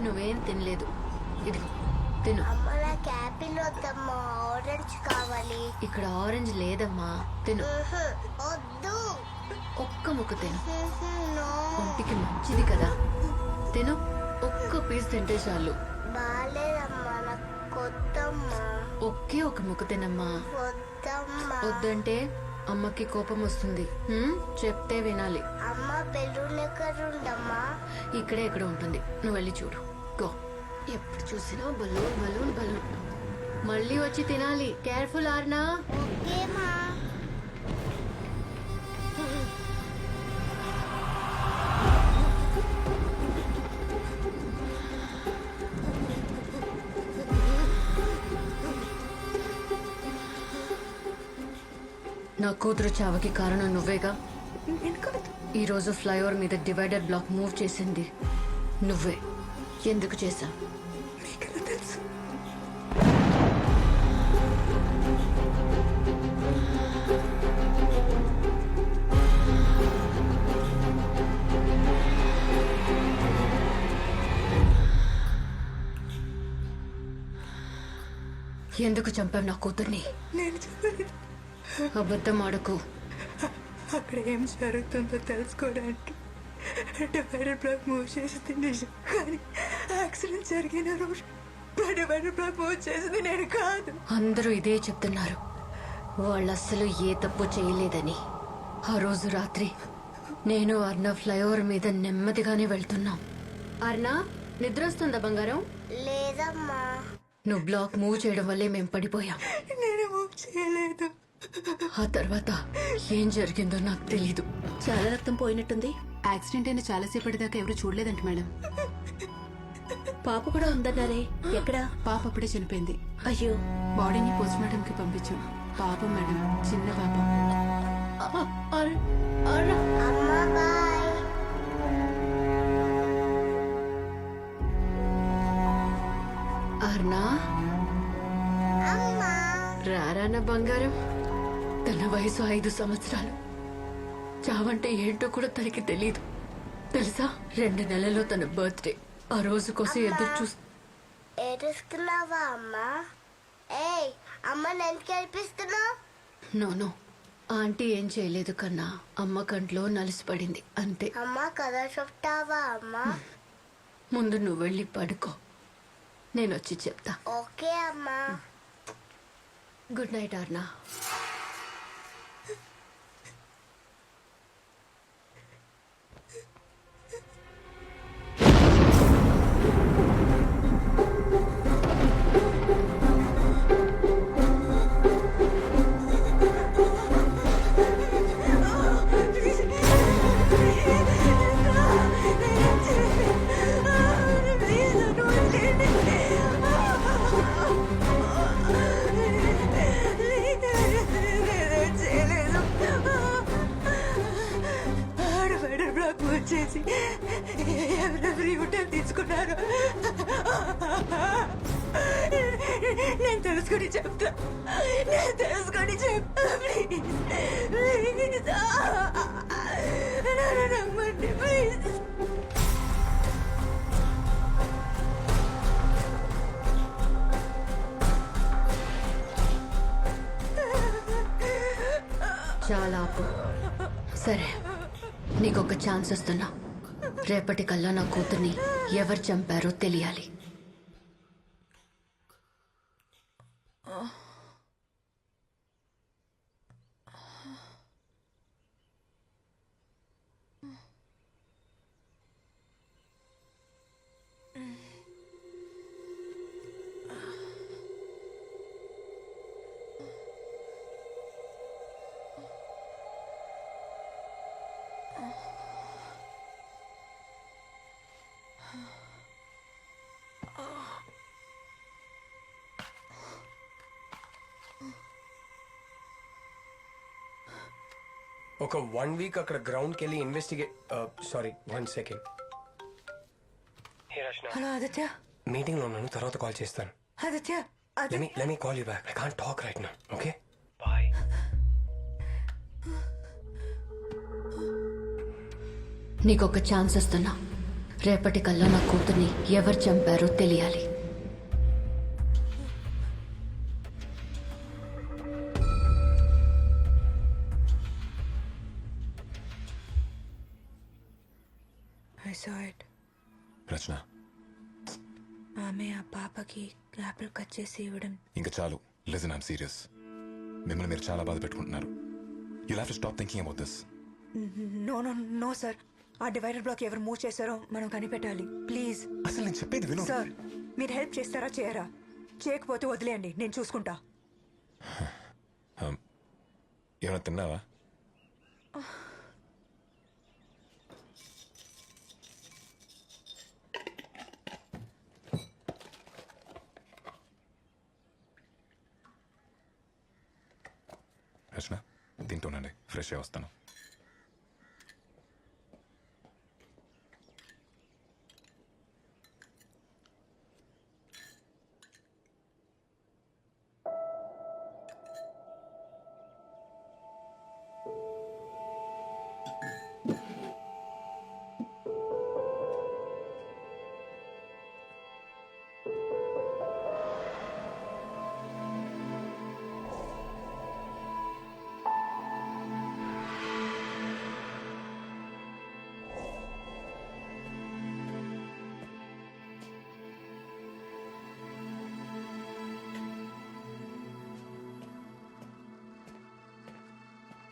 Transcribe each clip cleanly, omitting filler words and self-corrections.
నువ్వేం తినలేదు. ఇదిగో తిను. అమ్మ నాకు యాపిల్ వద్దమ్మా, ఆరెంజ్ కావాలి. ఇక్కడ ఆరెంజ్ లేదమ్మా, తిను. వద్దు. ఒక్క ముక్క తిను, నో. ఒంటికి మంచిది కదా. తిను, ఒక్క పీస్ తింటే చాలు. బాలేదమ్మా, నాకు కొద్దమ్మా. ఒకే ఒక ముక్క తినమ్మా. వద్దమ్మా. వద్దంటే అమ్మకి కోపం వస్తుంది. చెప్తే వినాలి. అమ్మ బెలూన్ ఎక్కడ ఉండమ్మా? ఇక్కడే ఎక్కడ ఉంటుంది, నువ్వు వెళ్ళి చూడు. గో. ఎప్పుడు చూసినా బలూన్ బలూన్ బలూన్. మళ్ళీ వచ్చి తినాలి. కేర్ఫుల్ ఆర్నా. ఓకేమా. నా కూతురు చావకి కారణం నువ్వేగా. ఈ రోజు ఫ్లైఓవర్ మీద డివైడర్ బ్లాక్ మూవ్ చేసింది నువ్వే. ఎందుకు చేశా? ఎందుకు చంపావు నా కూతుర్ని? అబద్ధం ఆడకు. అక్కడ ఏం జరుగుతుందో తెలుసుకోవడానికి డివైడర్ బ్లాక్ మూవ్ చేసింది నిజం, కానీ యాక్సిడెంట్ జరిగిన రోజు డివైడర్ బ్లాక్ మూవ్ చేసింది నేను కాదు. అందరూ ఇదే చెప్తున్నారు, వాళ్ళు అస్సలు ఏ తప్పు చేయలేదని. ఆ రోజు రాత్రి నేను అర్ణ ఫ్లైఓవర్ మీద నెమ్మదిగానే వెళ్తున్నాం. అర్ణ, నిద్ర వస్తుందా బంగారం? లేదమ్మా. నువ్వు బ్లాక్ మూవ్ చేయడం వల్లే మేము పడిపోయాం. నేను మూవ్ చేయలేదు. ఆ తర్వాత ఏం జరిగిందో నాకు తెలీదు. చాలా రక్తం పోయినట్టుంది. యాక్సిడెంట్ అయిన చాలాసేపటి దాకా ఎవరు చూడలేదంట మేడం. పాప కూడా ఉందన్నారే, ఎక్కడ? పాప అప్పుడే చనిపోయింది. అయ్యో. బాడీని పోస్ట్ మార్టం కి పంపించాం. పాపం మేడం, చిన్న పాప. అమ్మా బాయ్. అర్నా, అమ్మా. రారా నా బంగారం. తన వయసు 5 సంవత్సరాలు. చావంటే ఏంటో కూడా తనకి తెలీదు తెలుసా. 2 నెలల్లో తన బర్త్డే. ఆ రోజు కోసం ఎదురు చూస్తూ. ఏడుస్తున్నావా అమ్మా? ఏయ్ అమ్మ, ఎందుకు ఏడిపిస్తున్నావు? నో, ఆంటీ ఏం చేయలేదు కన్నా. అమ్మ కంట్లో నలిసిపడింది అంతే. అమ్మ కథ చెప్తావా అమ్మా? ముందు నువ్వు వెళ్ళి పడుకో, నేను వచ్చి చెప్తా. ఓకే అమ్మా. Good night అర్నా. Divider block move చేసి ఎవరెవరి హోటల్ తీసుకున్నారు నేను తెలుసుకొని చెప్తా. ప్లీజ్ నన్ను నమ్మండి ప్లీజ్. చాలా ఆపు. సరే, నీకొక ఛాన్స్ ఇస్తున్నా. రేపటికల్లా నా కూతుర్ని ఎవరు చంపారో తెలియాలి. ఒక 1 వీక్ అక్కడ గ్రౌండ్కి వెళ్ళి investigate. Sorry, 1 second. Hello Aditya, meeting లో ఉన్నాను, తర్వాత కాల్ చేస్తాను. Aditya, let me call you back. I can't talk right now. Okay? Bye. నీకొక ఛాన్స్ ఇస్తున్నా. రేపటికల్లా నా కూతుర్ని ఎవరు చంపారో తెలియాలి. I saw it. రచన ఆమె ఆ పాపకి యాపిల్ కట్ చేసి ఇవ్వడం. ఇంకా చాలు. Listen, I'm serious. మిమ్మల్ని మీరు చాలా బాధ పెట్టుకుంటున్నారు. You have to stop thinking about this. No no no sir, ఆ డివైడర్ బ్లాక్ ఎవరు మూవ్ చేశారో మనం కనిపెట్టాలి. ప్లీజ్ అసలు నేను చెప్పేది విను. సార్, మీరు హెల్ప్ చేస్తారా చేయరా? చేయకపోతే వదిలేయండి, నేను చూసుకుంటా. ఏమైనా తిన్నావా? రచన, తింటూనండి, ఫ్రెష్ అయ్యి వస్తాను.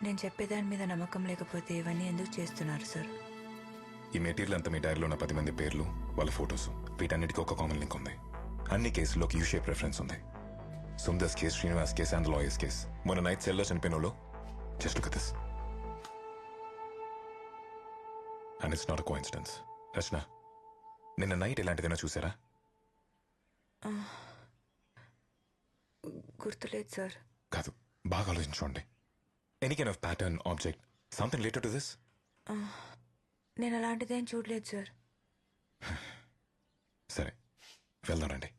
నేను చెప్పేదాని మీద నమ్మకం లేకపోతే ఇవన్నీ ఎందుకు చేస్తున్నారు సార్? ఈ మెటీరియల్ అంతా మీ డైరీలో ఉన్న 10 మంది పేర్లు, వాళ్ళ ఫొటోస్, వీటన్నిటికీ ఒక కామన్ లింక్ ఉంది. అన్ని కేసుల్లోకి యూ షేప్ రెఫరెన్స్ ఉంది. Sundar's case, Srinivas case and lawyers case. మొన్న నైట్ సెల్లో చనిపోయిన వాళ్ళు just look at this. And it's not a coincidence. Rachana, నిన్న నైట్ ఇలాంటిదైనా చూసారా? గుర్తులేదు సార్. కాదు, బాగా ఆలోచించుకోండి. Any kind of pattern, object, something related to this? నేను అలాంటిదేం చూడలేదు సార్. సరే, వెళ్దాం రండి.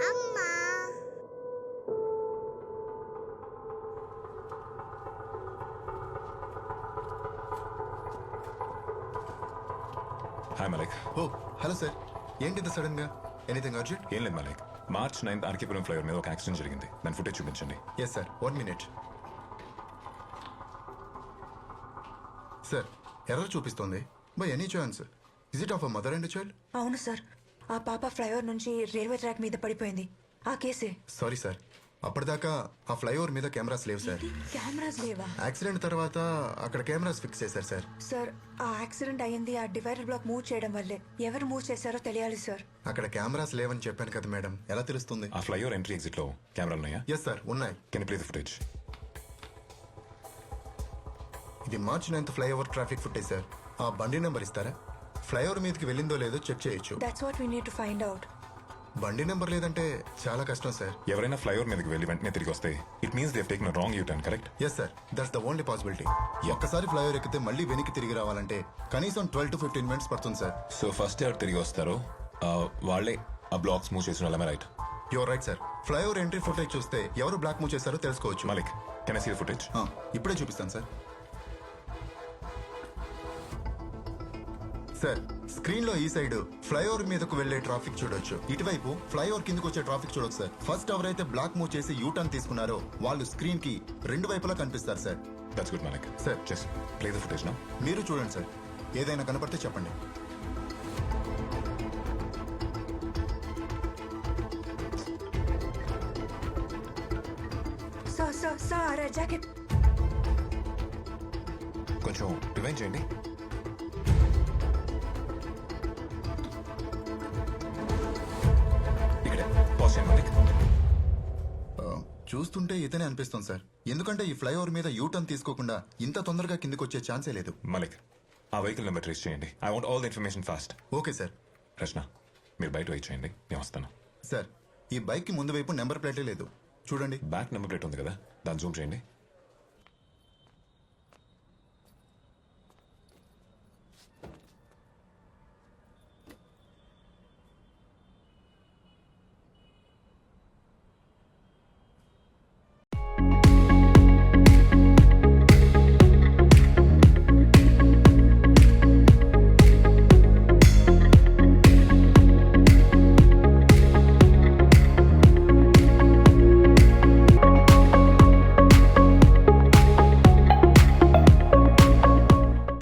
అమ్మా, hi Malik. Oh hello sir, ఏంటి ఇంత సడన్ గా? Anything urgent? ఏం లేదు Malik, March 9th RK Puram flyover మీద ఒక యాక్సిడెంట్ జరిగింది. దాని ఫుటేజ్ చూపించండి. Yes sir, 1 minute. Sir, error చూపిస్తోంది. By any chance is it of a mother and child? అవును సార్, ఆ పాప ఫ్లైఓవర్ నుంచి రైల్వే ట్రాక్ మీద పడిపోయింది. ఆ కేసే. సారీ సార్, అప్పటిదాకా ఆ ఫ్లైఓవర్ మీద కెమెరాస్ లేవు సార్. కెమెరాస్ లేవా? యాక్సిడెంట్ తర్వాత అక్కడ కెమెరాస్ ఫిక్స్ చేశారు సార్. సార్, ఆ యాక్సిడెంట్ అయ్యింది ఆ డివైడర్ బ్లాక్ మూవ్ చేయడం వల్లే. ఎవరు మూవ్ చేశారో తెలియాలి సార్. అక్కడ కెమెరాస్ లేవని చెప్పాను కదా మేడం, ఎలా తెలుస్తుంది? ఆ ఫ్లైఓవర్ ఎంట్రీ ఎగ్జిట్ లో కెమెరాలు ఉన్నాయా? ఎస్ సార్, ఉన్నాయి. Can you play the footage? ఇది March 9th flyover traffic footage sir. ఆ బండి నెంబర్ ఇస్తారా? ఫ్లైఓవర్ మీదకి వెళ్ళిందో లేదో చెక్ చేయొచ్చు. That's what we need to find out. బండి నెంబర్ లేదంటే చాలా కష్టం సార్. ఎవరైనా ఫ్లైఓవర్ మీదకి వెళ్ళి వెంటనే తిరిగి వస్తే it means they have taken a wrong U turn, correct? Yes sir, that's the only possibility. ఒక్కసారి ఫ్లైఓవర్ ఎక్కితే మళ్ళీ వెనక్కి తిరిగి రావాలంటే కనీసం 12 to 15 minutes పడుతుంది సార్. సో ఫస్ట్ ఎవరు తిరిగి వస్తారో వాళ్ళే ఆ బ్లాక్స్ మూవ్ చేసిన వాళ్ళమే, right? Your right sir. Flyover entry footage చూస్తే ఎవరు బ్లాక్ మూవ్ చేశారో తెలుసుకోవచ్చు. Malik, can I see the footage? ఇప్పుడే చూపిస్తాను సార్. సార్, స్క్రీన్ లో ఈ సైడ్ ఫ్లైఓవర్ మీదకు వెళ్లే ట్రాఫిక్ చూడొచ్చు. ఇటువైపు ఫ్లైఓవర్ కిందకు వచ్చే ట్రాఫిక్ చూడొచ్చు సార్. ఫస్ట్ ఎవరైతే బ్లాక్ మూవ్ చేసి యూ టర్న్ తీసుకున్నారో వాళ్ళు స్క్రీన్ కి 2 వైపులా కనిపిస్తారు sir. That's good Malik. Sir, just play the footage now. మీరు చూడండి సార్, ఏదైనా కనపడితే చెప్పండి. సార్ సార్ సార్, ఆ జాకెట్. కొంచెం రివైండ్ చేయండి. ఇక్కడే పాజ్ చేయండి మలిక్. చూస్తుంటే ఇతనే అనిపిస్తుంది సార్. ఎందుకంటే ఈ ఫ్లైఓవర్ మీద యూ టర్న్ తీసుకోకుండా ఇంత తొందరగా కిందకు వచ్చే ఛాన్సే లేదు. మలిక్, ఆ వెహికల్ నెంబర్ ట్రేస్ చేయండి. I want all the information fast. Okay sir. Rachana, మీరు బయట వెయిట్ చేయండి, నేను వస్తాను. సార్, ఈ బైక్ కి ముందు వైపు నెంబర్ ప్లేటే లేదు, చూడండి. బ్యాక్ నెంబర్ ప్లేట్ ఉంది కదా, దాన్ని జూమ్ చేయండి.